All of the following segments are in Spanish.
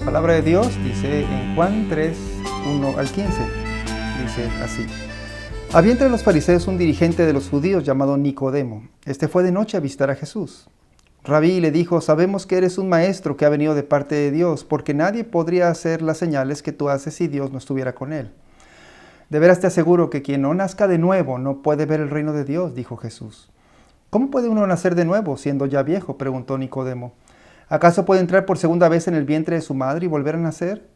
palabra de Dios dice en Juan 3, 1 al 15, dice así. Había entre los fariseos un dirigente de los judíos llamado Nicodemo. Este fue de noche a visitar a Jesús. Rabí le dijo: sabemos que eres un maestro que ha venido de parte de Dios, porque nadie podría hacer las señales que tú haces si Dios no estuviera con él. De veras te aseguro que quien no nazca de nuevo no puede ver el reino de Dios, dijo Jesús. ¿Cómo puede uno nacer de nuevo siendo ya viejo?, preguntó Nicodemo. ¿Acaso puede entrar por segunda vez en el vientre de su madre y volver a nacer?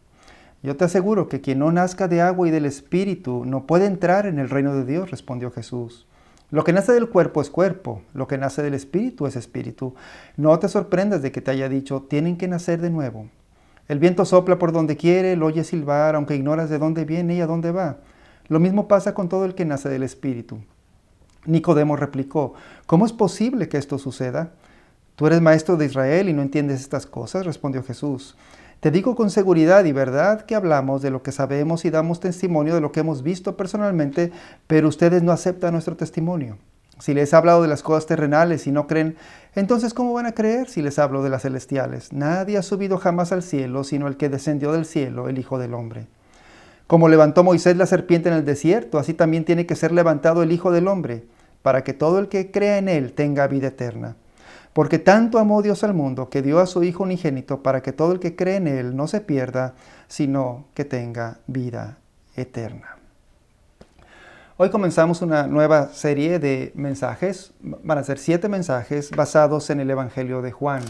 Yo te aseguro que quien no nazca de agua y del Espíritu no puede entrar en el reino de Dios, respondió Jesús. Lo que nace del cuerpo es cuerpo, lo que nace del Espíritu es espíritu. No te sorprendas de que te haya dicho: tienen que nacer de nuevo. El viento sopla por donde quiere, lo oyes silbar, aunque ignoras de dónde viene y a dónde va. Lo mismo pasa con todo el que nace del Espíritu. Nicodemo replicó: ¿cómo es posible que esto suceda? ¿Tú eres maestro de Israel y no entiendes estas cosas?, respondió Jesús. Te digo con seguridad y verdad que hablamos de lo que sabemos y damos testimonio de lo que hemos visto personalmente, pero ustedes no aceptan nuestro testimonio. Si les he hablado de las cosas terrenales y no creen, entonces ¿cómo van a creer si les hablo de las celestiales? Nadie ha subido jamás al cielo, sino el que descendió del cielo, el Hijo del Hombre. Como levantó Moisés la serpiente en el desierto, así también tiene que ser levantado el Hijo del Hombre, para que todo el que crea en él tenga vida eterna. Porque tanto amó Dios al mundo, que dio a su Hijo unigénito, para que todo el que cree en él no se pierda, sino que tenga vida eterna. Hoy comenzamos una nueva serie de mensajes. Van a ser 7 mensajes basados en el Evangelio de Juan.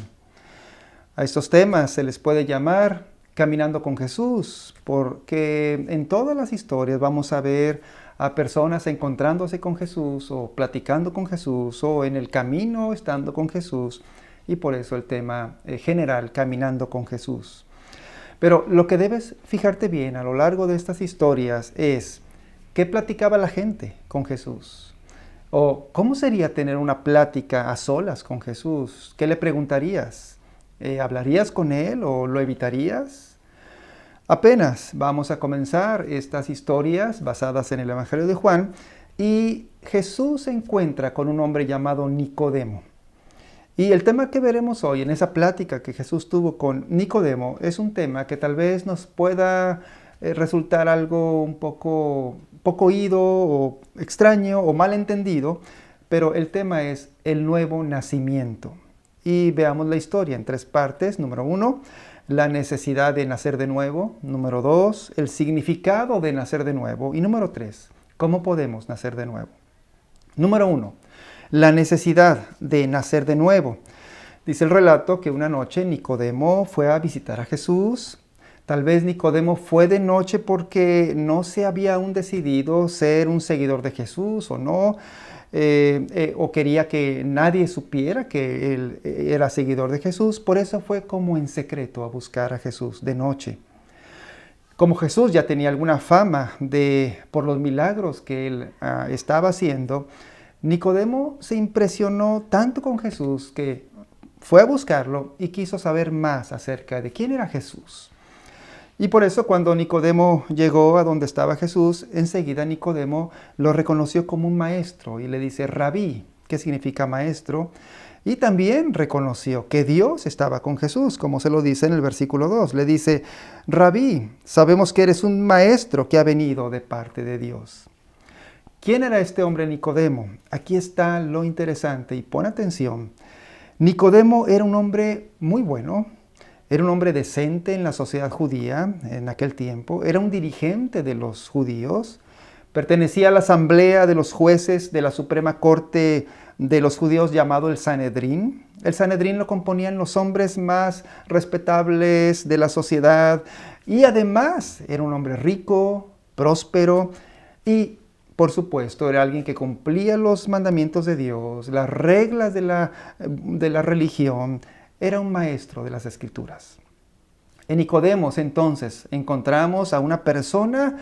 A estos temas se les puede llamar Caminando con Jesús, porque en todas las historias vamos a ver a personas encontrándose con Jesús o platicando con Jesús o en el camino estando con Jesús, y por eso el tema general, Caminando con Jesús. Pero lo que debes fijarte bien a lo largo de estas historias es ¿qué platicaba la gente con Jesús? ¿O cómo sería tener una plática a solas con Jesús? ¿Qué le preguntarías? ¿Hablarías con él o lo evitarías? Apenas vamos a comenzar estas historias basadas en el Evangelio de Juan y Jesús se encuentra con un hombre llamado Nicodemo. Y el tema que veremos hoy en esa plática que Jesús tuvo con Nicodemo es un tema que tal vez nos pueda resultar algo un poco oído o extraño o malentendido, pero el tema es el nuevo nacimiento. Y veamos la historia en 3 partes. Número 1, la necesidad de nacer de nuevo. Número 2, el significado de nacer de nuevo. Y número 3, ¿cómo podemos nacer de nuevo? Número 1, la necesidad de nacer de nuevo. Dice el relato que una noche Nicodemo fue a visitar a Jesús. Tal vez Nicodemo fue de noche porque no se había aún decidido ser un seguidor de Jesús o no. O quería que nadie supiera que él era seguidor de Jesús. Por eso fue como en secreto a buscar a Jesús de noche. Como Jesús ya tenía alguna fama por los milagros que él estaba haciendo, Nicodemo se impresionó tanto con Jesús que fue a buscarlo y quiso saber más acerca de quién era Jesús. Y por eso cuando Nicodemo llegó a donde estaba Jesús, enseguida Nicodemo lo reconoció como un maestro y le dice Rabí, que significa maestro, y también reconoció que Dios estaba con Jesús, como se lo dice en el versículo 2. Le dice: Rabí, sabemos que eres un maestro que ha venido de parte de Dios. ¿Quién era este hombre Nicodemo? Aquí está lo interesante y pon atención. Nicodemo era un hombre muy bueno. Era un hombre decente en la sociedad judía en aquel tiempo. Era un dirigente de los judíos. Pertenecía a la asamblea de los jueces de la Suprema Corte de los judíos llamado el Sanedrín. El Sanedrín lo componían los hombres más respetables de la sociedad. Y además era un hombre rico, próspero y, por supuesto, era alguien que cumplía los mandamientos de Dios, las reglas de la religión. Era un maestro de las Escrituras. En Nicodemo, entonces, encontramos a una persona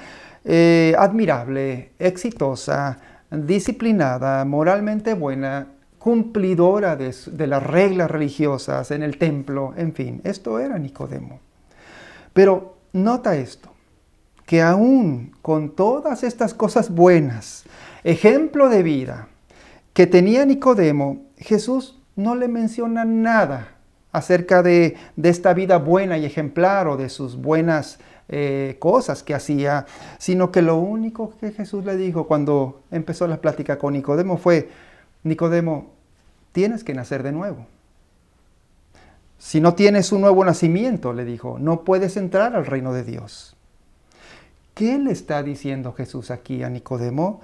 admirable, exitosa, disciplinada, moralmente buena, cumplidora de las reglas religiosas en el templo, en fin, esto era Nicodemo. Pero nota esto, que aún con todas estas cosas buenas, ejemplo de vida que tenía Nicodemo, Jesús no le menciona nada acerca de esta vida buena y ejemplar o de sus buenas cosas que hacía, sino que lo único que Jesús le dijo cuando empezó la plática con Nicodemo fue: Nicodemo, tienes que nacer de nuevo. Si no tienes un nuevo nacimiento, le dijo, no puedes entrar al reino de Dios. ¿Qué le está diciendo Jesús aquí a Nicodemo?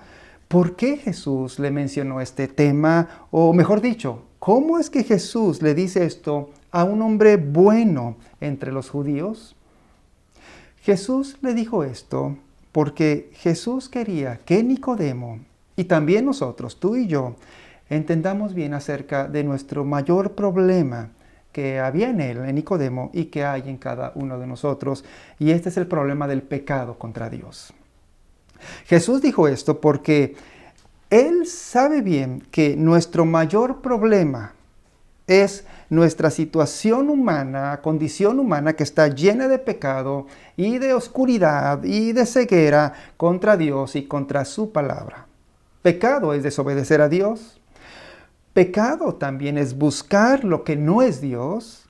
¿Por qué Jesús le mencionó este tema? O mejor dicho, ¿cómo es que Jesús le dice esto a un hombre bueno entre los judíos? Jesús le dijo esto porque Jesús quería que Nicodemo, y también nosotros, tú y yo, entendamos bien acerca de nuestro mayor problema que había en él, en Nicodemo, y que hay en cada uno de nosotros, y este es el problema del pecado contra Dios. Jesús dijo esto porque Él sabe bien que nuestro mayor problema es nuestra situación humana, condición humana que está llena de pecado y de oscuridad y de ceguera contra Dios y contra su palabra. Pecado es desobedecer a Dios. Pecado también es buscar lo que no es Dios.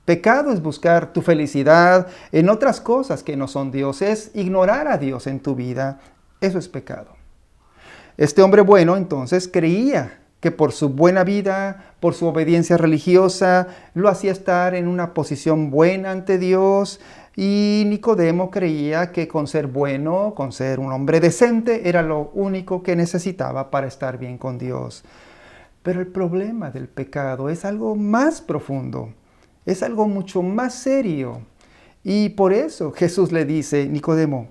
Pecado es buscar tu felicidad en otras cosas que no son Dios. Es ignorar a Dios en tu vida. Eso es pecado. Este hombre bueno entonces creía que por su buena vida, por su obediencia religiosa, lo hacía estar en una posición buena ante Dios. Y Nicodemo creía que con ser bueno, con ser un hombre decente, era lo único que necesitaba para estar bien con Dios. Pero el problema del pecado es algo más profundo, es algo mucho más serio. Y por eso Jesús le dice: Nicodemo,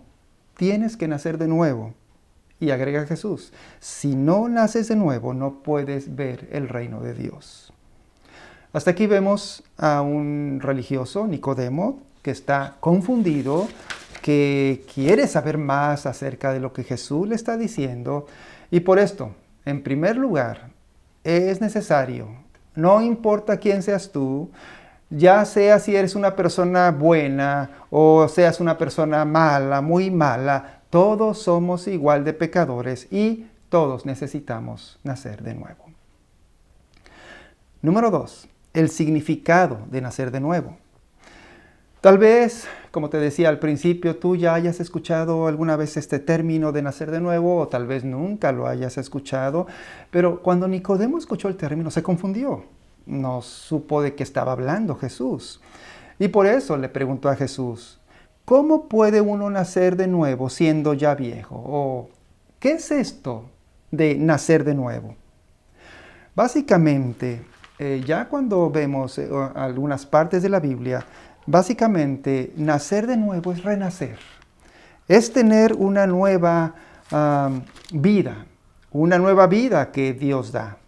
tienes que nacer de nuevo. Y agrega Jesús: si no naces de nuevo, no puedes ver el reino de Dios. Hasta aquí vemos a un religioso, Nicodemo, que está confundido, que quiere saber más acerca de lo que Jesús le está diciendo. Y por esto, en primer lugar, es necesario, no importa quién seas tú, ya sea si eres una persona buena o seas una persona mala, muy mala, todos somos igual de pecadores y todos necesitamos nacer de nuevo. Número 2, el significado de nacer de nuevo. Tal vez, como te decía al principio, tú ya hayas escuchado alguna vez este término de nacer de nuevo, o tal vez nunca lo hayas escuchado, pero cuando Nicodemo escuchó el término se confundió. No supo de qué estaba hablando Jesús. Y por eso le preguntó a Jesús: ¿cómo puede uno nacer de nuevo siendo ya viejo? O ¿qué es esto de nacer de nuevo? Básicamente, ya cuando vemos algunas partes de la Biblia, básicamente nacer de nuevo es renacer. Es tener una nueva vida, una nueva vida que Dios da.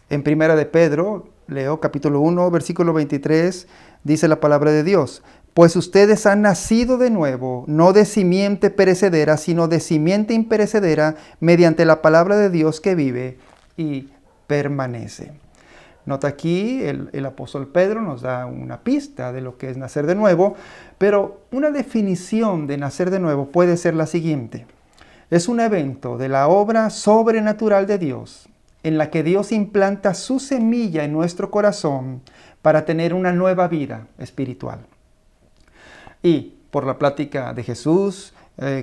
En Primera de Pedro, leo capítulo 1, versículo 23, dice la palabra de Dios: pues ustedes han nacido de nuevo, no de simiente perecedera, sino de simiente imperecedera, mediante la palabra de Dios que vive y permanece. Nota aquí, el apóstol Pedro nos da una pista de lo que es nacer de nuevo, pero una definición de nacer de nuevo puede ser la siguiente: es un evento de la obra sobrenatural de Dios, en la que Dios implanta su semilla en nuestro corazón para tener una nueva vida espiritual. Y por la plática de Jesús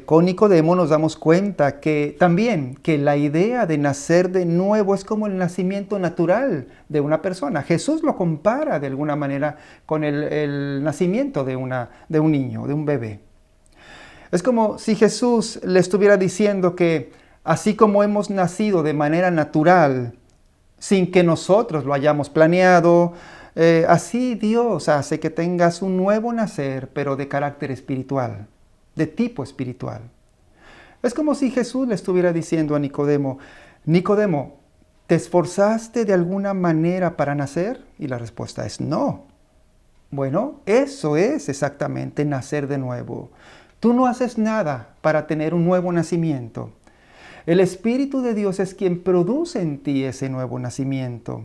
con Nicodemo nos damos cuenta que también que la idea de nacer de nuevo es como el nacimiento natural de una persona. Jesús lo compara de alguna manera con el nacimiento de un niño, de un bebé. Es como si Jesús le estuviera diciendo que así como hemos nacido de manera natural, sin que nosotros lo hayamos planeado, así Dios hace que tengas un nuevo nacer, pero de carácter espiritual, de tipo espiritual. Es como si Jesús le estuviera diciendo a Nicodemo: Nicodemo, ¿te esforzaste de alguna manera para nacer? Y la respuesta es no. Bueno, eso es exactamente nacer de nuevo. Tú no haces nada para tener un nuevo nacimiento. El Espíritu de Dios es quien produce en ti ese nuevo nacimiento.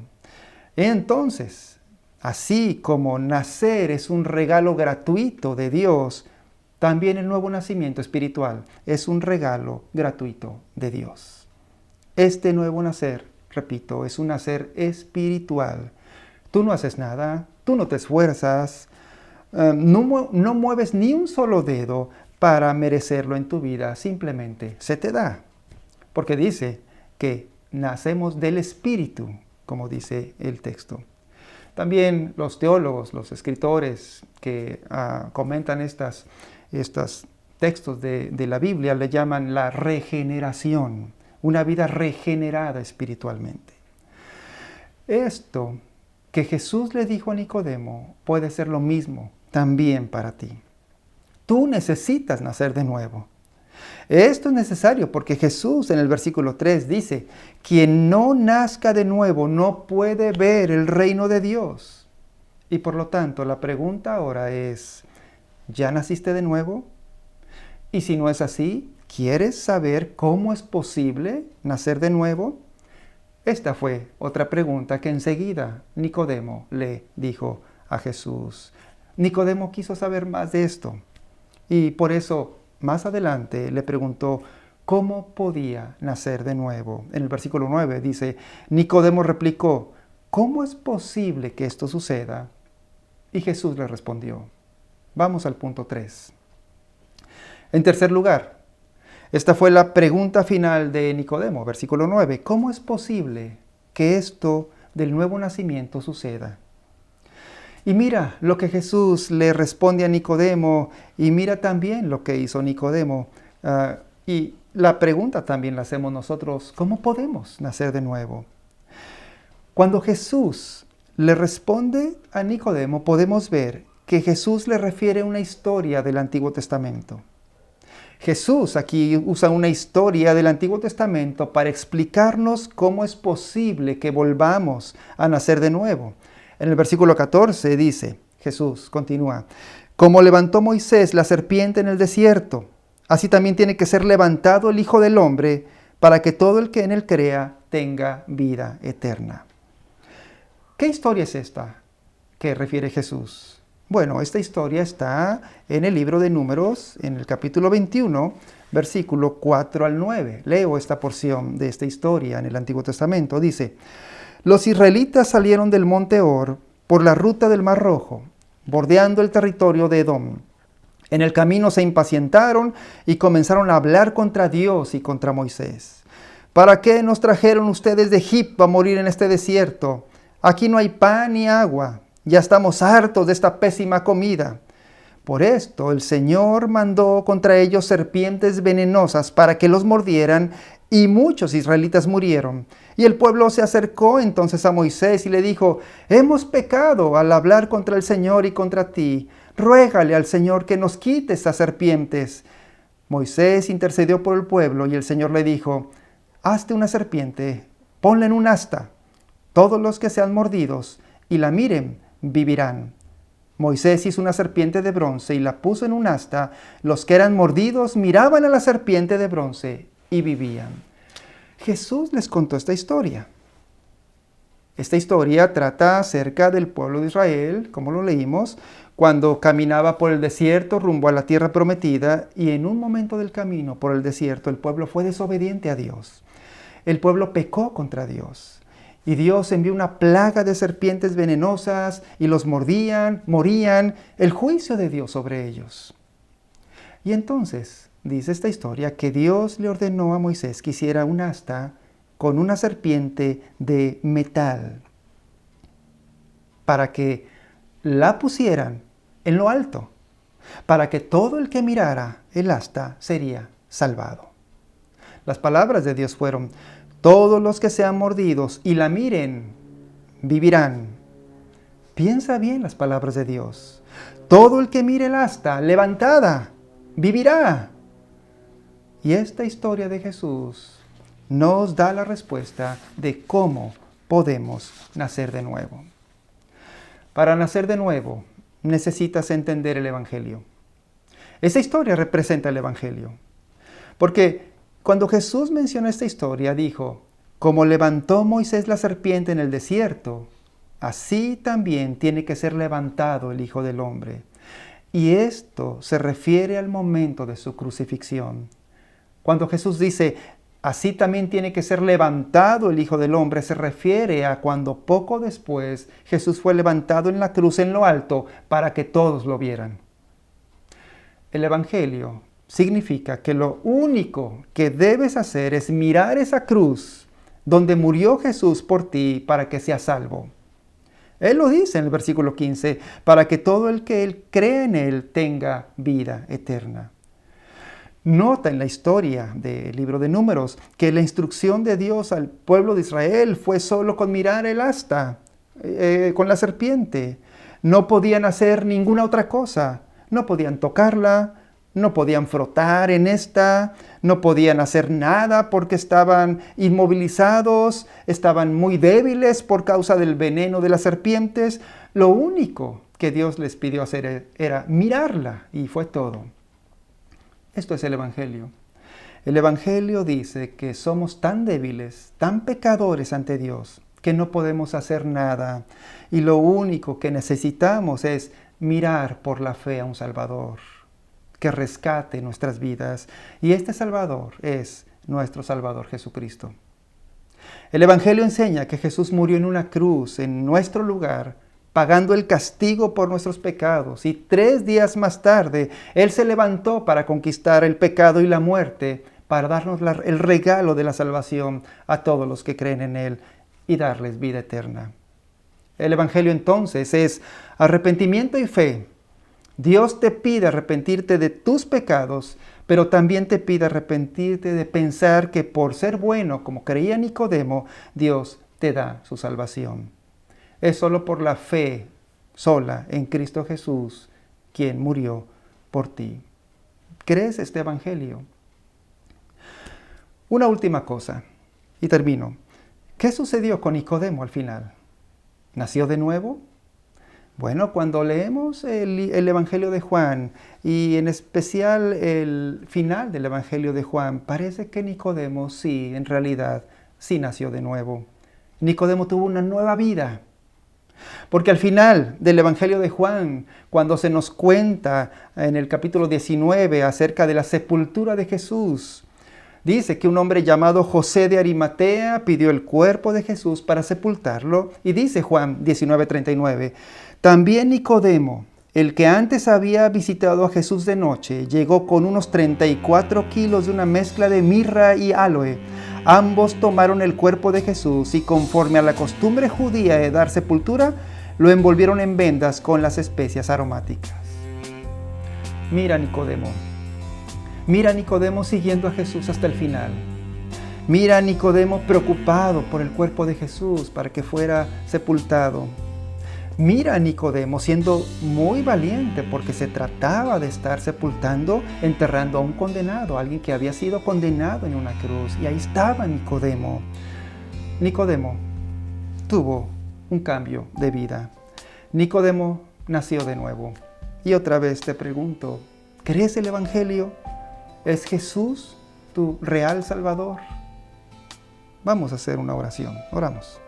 Entonces, así como nacer es un regalo gratuito de Dios, también el nuevo nacimiento espiritual es un regalo gratuito de Dios. Este nuevo nacer, repito, es un nacer espiritual. Tú no haces nada, Tú no te esfuerzas, no mueves ni un solo dedo para merecerlo en tu vida, simplemente se te da. Porque dice que nacemos del Espíritu, como dice el texto. También los teólogos, los escritores que comentan estos textos de la Biblia le llaman la regeneración, una vida regenerada espiritualmente. Esto que Jesús le dijo a Nicodemo puede ser lo mismo también para ti. Tú necesitas nacer de nuevo. Esto es necesario porque Jesús en el versículo 3 dice, quien no nazca de nuevo no puede ver el reino de Dios. Y por lo tanto la pregunta ahora es, ¿ya naciste de nuevo? Y si no es así, ¿quieres saber cómo es posible nacer de nuevo? Esta fue otra pregunta que enseguida Nicodemo le dijo a Jesús. Nicodemo quiso saber más de esto y por eso más adelante le preguntó cómo podía nacer de nuevo. En el versículo 9 dice, Nicodemo replicó, ¿cómo es posible que esto suceda? Y Jesús le respondió. Vamos al punto 3. En tercer lugar, esta fue la pregunta final de Nicodemo, versículo 9. ¿Cómo es posible que esto del nuevo nacimiento suceda? Y mira lo que Jesús le responde a Nicodemo y mira también lo que hizo Nicodemo. Y la pregunta también la hacemos nosotros, ¿cómo podemos nacer de nuevo? Cuando Jesús le responde a Nicodemo, podemos ver que Jesús le refiere una historia del Antiguo Testamento. Jesús aquí usa una historia del Antiguo Testamento para explicarnos cómo es posible que volvamos a nacer de nuevo. En el versículo 14 dice, Jesús continúa, como levantó Moisés la serpiente en el desierto, así también tiene que ser levantado el Hijo del Hombre para que todo el que en él crea tenga vida eterna. ¿Qué historia es esta que refiere Jesús? Bueno, esta historia está en el libro de Números, en el capítulo 21, versículo 4 al 9. Leo esta porción de esta historia en el Antiguo Testamento. Dice, los israelitas salieron del monte Hor por la ruta del Mar Rojo, bordeando el territorio de Edom. En el camino se impacientaron y comenzaron a hablar contra Dios y contra Moisés. ¿Para qué nos trajeron ustedes de Egipto a morir en este desierto? Aquí no hay pan ni agua. Ya estamos hartos de esta pésima comida. Por esto el Señor mandó contra ellos serpientes venenosas para que los mordieran y muchos israelitas murieron. Y el pueblo se acercó entonces a Moisés y le dijo, hemos pecado al hablar contra el Señor y contra ti. Ruégale al Señor que nos quite estas serpientes. Moisés intercedió por el pueblo y el Señor le dijo, hazte una serpiente, ponla en un asta. Todos los que sean mordidos y la miren, vivirán. Moisés hizo una serpiente de bronce y la puso en un asta. Los que eran mordidos miraban a la serpiente de bronce y vivían. Jesús les contó esta historia. Esta historia trata acerca del pueblo de Israel, como lo leímos, cuando caminaba por el desierto rumbo a la tierra prometida y en un momento del camino por el desierto el pueblo fue desobediente a Dios. El pueblo pecó contra Dios. Y Dios envió una plaga de serpientes venenosas y los mordían, morían, el juicio de Dios sobre ellos. Y entonces, dice esta historia, que Dios le ordenó a Moisés que hiciera un asta con una serpiente de metal para que la pusieran en lo alto, para que todo el que mirara el asta sería salvado. Las palabras de Dios fueron, todos los que sean mordidos y la miren, vivirán. Piensa bien las palabras de Dios. Todo el que mire el asta levantada, vivirá. Y esta historia de Jesús nos da la respuesta de cómo podemos nacer de nuevo. Para nacer de nuevo, necesitas entender el Evangelio. Esta historia representa el Evangelio. Porque cuando Jesús mencionó esta historia, dijo, como levantó Moisés la serpiente en el desierto, así también tiene que ser levantado el Hijo del Hombre. Y esto se refiere al momento de su crucifixión. Cuando Jesús dice, así también tiene que ser levantado el Hijo del Hombre. Se refiere a cuando poco después Jesús fue levantado en la cruz en lo alto para que todos lo vieran. El Evangelio significa que lo único que debes hacer es mirar esa cruz donde murió Jesús por ti para que seas salvo. Él lo dice en el versículo 15, para que todo el que él cree en él tenga vida eterna. Nota en la historia del libro de Números que la instrucción de Dios al pueblo de Israel fue solo con mirar el asta, con la serpiente. No podían hacer ninguna otra cosa. No podían tocarla, no podían frotar en esta, no podían hacer nada porque estaban inmovilizados, estaban muy débiles por causa del veneno de las serpientes. Lo único que Dios les pidió hacer era mirarla y fue todo. Esto es el Evangelio. El Evangelio dice que somos tan débiles, tan pecadores ante Dios, que no podemos hacer nada. Y lo único que necesitamos es mirar por la fe a un Salvador que rescate nuestras vidas. Y este Salvador es nuestro Salvador Jesucristo. El Evangelio enseña que Jesús murió en una cruz en nuestro lugar, pagando el castigo por nuestros pecados. Y 3 días más tarde, Él se levantó para conquistar el pecado y la muerte, para darnos el regalo de la salvación a todos los que creen en Él y darles vida eterna. El Evangelio entonces es arrepentimiento y fe. Dios te pide arrepentirte de tus pecados, pero también te pide arrepentirte de pensar que por ser bueno, como creía Nicodemo, Dios te da su salvación. Es solo por la fe sola en Cristo Jesús, quien murió por ti. ¿Crees este Evangelio? Una última cosa, y termino. ¿Qué sucedió con Nicodemo al final? ¿Nació de nuevo? Bueno, cuando leemos el Evangelio de Juan, y en especial el final del Evangelio de Juan, parece que Nicodemo sí, en realidad, sí nació de nuevo. Nicodemo tuvo una nueva vida. Porque al final del Evangelio de Juan, cuando se nos cuenta en el capítulo 19 acerca de la sepultura de Jesús, dice que un hombre llamado José de Arimatea pidió el cuerpo de Jesús para sepultarlo. Y dice Juan 19:39, también Nicodemo, el que antes había visitado a Jesús de noche, llegó con unos 34 kilos de una mezcla de mirra y áloe. Ambos tomaron el cuerpo de Jesús y conforme a la costumbre judía de dar sepultura, lo envolvieron en vendas con las especias aromáticas. Mira Nicodemo. Mira Nicodemo siguiendo a Jesús hasta el final. Mira a Nicodemo preocupado por el cuerpo de Jesús para que fuera sepultado. Mira a Nicodemo siendo muy valiente porque se trataba de estar sepultando, enterrando a un condenado, alguien que había sido condenado en una cruz. Y ahí estaba Nicodemo. Nicodemo tuvo un cambio de vida. Nicodemo nació de nuevo. Y otra vez te pregunto, ¿crees el Evangelio? ¿Es Jesús tu real Salvador? Vamos a hacer una oración. Oramos.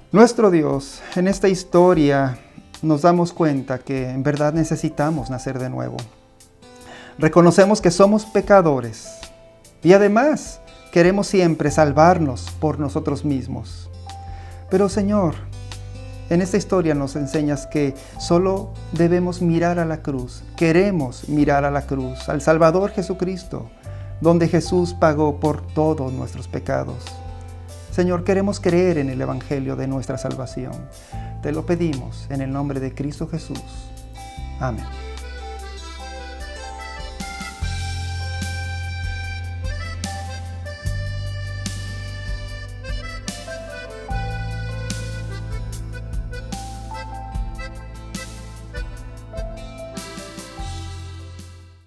Nuestro Dios, en esta historia nos damos cuenta que en verdad necesitamos nacer de nuevo. Reconocemos que somos pecadores y además queremos siempre salvarnos por nosotros mismos. Pero Señor, en esta historia nos enseñas que solo debemos mirar a la cruz. Queremos mirar a la cruz, al Salvador Jesucristo, donde Jesús pagó por todos nuestros pecados. Señor, queremos creer en el Evangelio de nuestra salvación. Te lo pedimos en el nombre de Cristo Jesús. Amén.